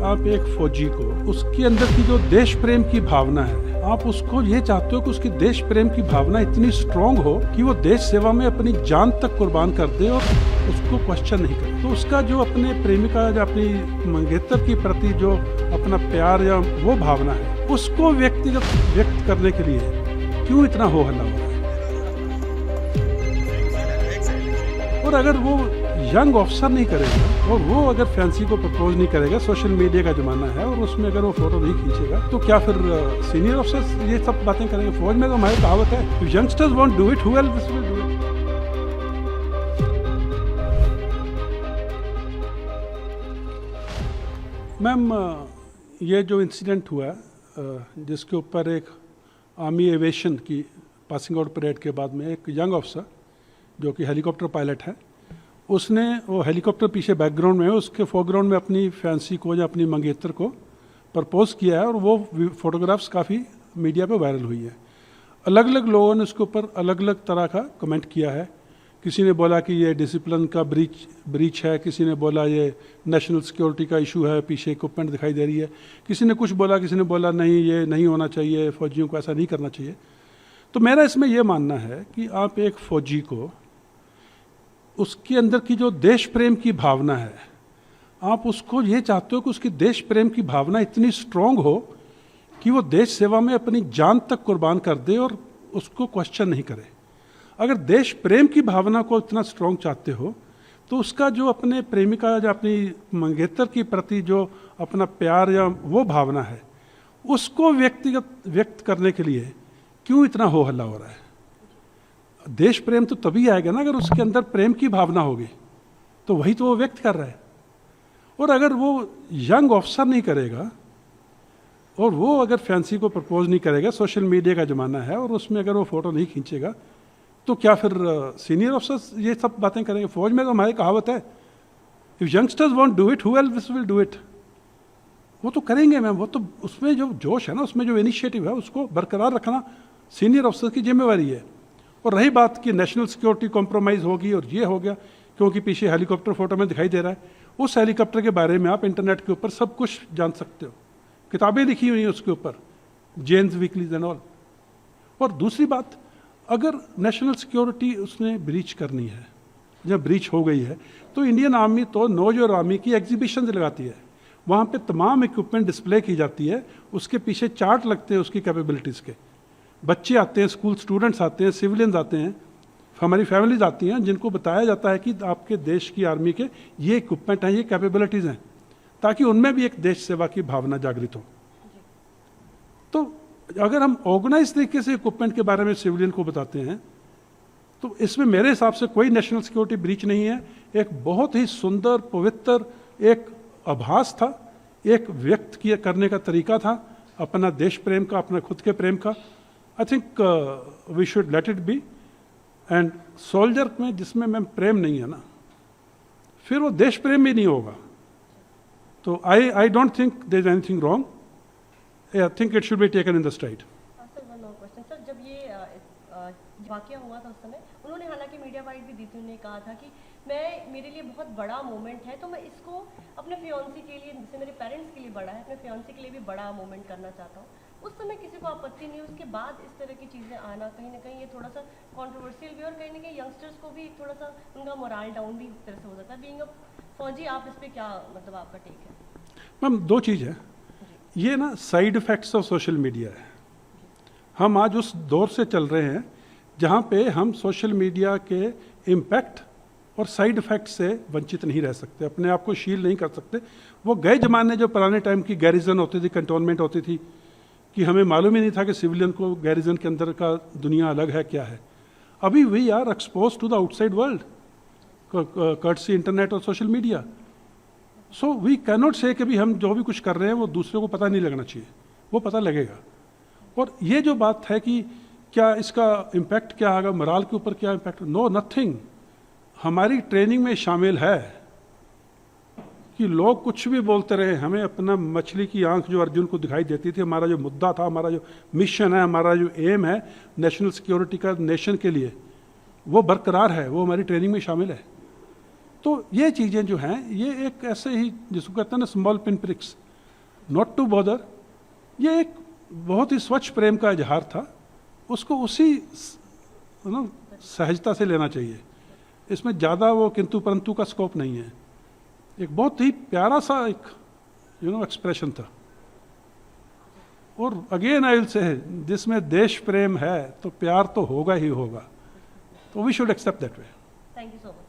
आप एक फौजी को उसके अंदर की जो देश प्रेम की भावना है, आप उसको ये चाहते हो कि उसकी देश प्रेम की भावना इतनी स्ट्रांग हो कि वो देश सेवा में अपनी जान तक कुर्बान कर दे और उसको क्वेश्चन नहीं करे। तो उसका जो अपने प्रेमिका या अपनी मंगेतर के प्रति जो अपना प्यार या वो भावना है, उसको व्यक्त करने के लिए क्यों इतना हो हल्ला हो रहा है। और अगर वो यंग ऑफिसर नहीं करेगा और वो अगर फैंसी को प्रपोज नहीं करेगा, सोशल मीडिया का जमाना है और उसमें अगर वो फोटो नहीं खींचेगा, तो क्या फिर सीनियर ऑफिसर्स ये सब बातें करेंगे? फौज में तो हमारी कहावत है, youngsters won't do it, who else will do it. Ma'am, ये जो इंसिडेंट हुआ जिसके ऊपर एक आर्मी एविएशन की पासिंग आउट परेड के बाद में एक यंग ऑफिसर जो कि हेलीकॉप्टर पायलट है, उसने वो हेलीकॉप्टर पीछे बैकग्राउंड में है, उसके फोरग्राउंड में अपनी फैंसी को या अपनी मंगेतर को प्रपोज किया है और वो फोटोग्राफ्स काफ़ी मीडिया पे वायरल हुई है। अलग अलग लोगों ने उसके ऊपर अलग अलग तरह का कमेंट किया है। किसी ने बोला कि ये डिसिप्लिन का ब्रीच है, किसी ने बोला ये नेशनल सिक्योरिटी का इशू है, पीछे इक्विपमेंट दिखाई दे रही है, किसी ने कुछ बोला, किसी ने बोला नहीं ये नहीं होना चाहिए, फौजियों को ऐसा नहीं करना चाहिए। तो मेरा इसमें यह मानना है कि आप एक फौजी को उसके अंदर की जो देश प्रेम की भावना है, आप उसको ये चाहते हो कि उसकी देश प्रेम की भावना इतनी स्ट्रांग हो कि वो देश सेवा में अपनी जान तक कुर्बान कर दे और उसको क्वेश्चन नहीं करे। अगर देश प्रेम की भावना को इतना स्ट्रांग चाहते हो तो उसका जो अपने प्रेमिका या अपनी मंगेतर के प्रति जो अपना प्यार या वो भावना है, उसको व्यक्त करने के लिए क्यों इतना हो हल्ला हो रहा है। देश प्रेम तो तभी आएगा ना अगर उसके अंदर प्रेम की भावना होगी, तो वही तो वो व्यक्त कर रहा है। और अगर वो यंग ऑफिसर नहीं करेगा और वो अगर फैंसी को प्रपोज नहीं करेगा, सोशल मीडिया का ज़माना है और उसमें अगर वो फ़ोटो नहीं खींचेगा, तो क्या फिर सीनियर ऑफिसर्स ये सब बातें करेंगे? फौज में तो हमारी कहावत है, if youngsters won't do it, who else will do it. वो तो करेंगे मैम, वो तो उसमें जो जोश है ना, उसमें जो इनिशिएटिव है, उसको बरकरार रखना सीनियर ऑफिसर की जिम्मेवारी है। और रही बात कि नेशनल सिक्योरिटी कॉम्प्रोमाइज़ होगी और ये हो गया क्योंकि पीछे हेलीकॉप्टर फोटो में दिखाई दे रहा है, उस हेलीकॉप्टर के बारे में आप इंटरनेट के ऊपर सब कुछ जान सकते हो, किताबें लिखी हुई हैं उसके ऊपर, जेन्स वीकलीज एंड ऑल। और दूसरी बात, अगर नेशनल सिक्योरिटी उसने ब्रीच करनी है, जब ब्रीच हो गई है, तो इंडियन आर्मी तो नौजवान आर्मी की एग्जीबिशन लगाती है, वहाँ पे तमाम इक्विपमेंट डिस्प्ले की जाती है, उसके पीछे चार्ट लगते हैं उसकी कैपेबिलिटीज़ के। बच्चे आते हैं, स्कूल स्टूडेंट्स आते हैं, सिविलियंस आते हैं, हमारी फैमिलीज आती हैं, जिनको बताया जाता है कि आपके देश की आर्मी के ये इक्विपमेंट हैं, ये कैपेबिलिटीज़ हैं, ताकि उनमें भी एक देश सेवा की भावना जागृत हो। तो अगर हम ऑर्गेनाइज तरीके से इक्विपमेंट के बारे में सिविलियन को बताते हैं, तो इसमें मेरे हिसाब से कोई नेशनल सिक्योरिटी ब्रीच नहीं है। एक बहुत ही सुंदर, पवित्र एक आभास था, एक व्यक्त किया करने का तरीका था अपना देश प्रेम का, अपना खुद के प्रेम का। I think we should let it be. And soldier में जिसमें मैम प्रेम नहीं है ना, फिर वो देश प्रेम भी नहीं होगा। तो I don't think there is anything wrong. I think it should be taken in the stride. Sir, one और क्वेश्चन। सर, जब ये वाकया हुआ था उस समय उन्होंने हालांकि मीडिया वाइड भी दी थी, उन्होंने कहा था कि मेरे लिए बहुत बड़ा मोमेंट है, तो मैं इसको अपने फियांसी के लिए, जैसे मेरे पेरेंट्स के लिए बड़ा है, अपने फियांसी के लिए भी बड़ा मोमेंट करना चाहता हूँ। उस समय किसी को आपत्ति नहीं, उसके बाद इस तरह की चीज़ें आना कहीं ना कहीं ये थोड़ा सा कंट्रोवर्शियल भी, और कहीं ना कहीं यंगस्टर्स को भी थोड़ा सा उनका मोरल डाउन भी इस तरह से हो जाता है। बीइंग अ फौजी, आप इस पर क्या मतलब आपका टेक है? मैम, दो चीज़ है, ये ना side effects of social media है। हम आज उस दौर से चल रहे हैं जहाँ पे हम सोशल मीडिया के इम्पैक्ट और साइड इफ़ेक्ट से वंचित नहीं रह सकते, अपने आप को शील नहीं कर सकते। वो गए ज़माने जो पुराने टाइम की गैरिजन होती थी, कंटोनमेंट होती थी, कि हमें मालूम ही नहीं था कि सिविलियन को गैरिजन के अंदर का दुनिया अलग है क्या है। अभी we are expose to the outside world courtesy internet और social media. So we can not say कि भी हम जो भी कुछ कर रहे हैं वो दूसरे को पता नहीं लगना चाहिए, वो पता लगेगा। और ये जो बात है कि क्या इसका इम्पैक्ट क्या आएगा, मोरल के ऊपर क्या इम्पैक्ट, नो नथिंग। हमारी ट्रेनिंग में शामिल है कि लोग कुछ भी बोलते रहे, हमें अपना मछली की आंख जो अर्जुन को दिखाई देती थी, हमारा जो मुद्दा था, हमारा जो मिशन है, हमारा जो एम है नेशनल सिक्योरिटी का नेशन के लिए, वो बरकरार है, वो हमारी ट्रेनिंग में शामिल है। तो ये चीज़ें जो हैं, ये एक ऐसे ही जिसको कहते हैं ना small pin pricks, not to bother, ये एक बहुत ही स्वच्छ प्रेम का इजहार था, उसको उसी सहजता से लेना चाहिए। इसमें ज़्यादा वो किंतु परंतु का स्कोप नहीं है। एक बहुत ही प्यारा सा एक एक्सप्रेशन था। और अगेन आई विल से, जिसमें देश प्रेम है तो प्यार तो होगा ही होगा, तो we should accept that way. Thank you so much.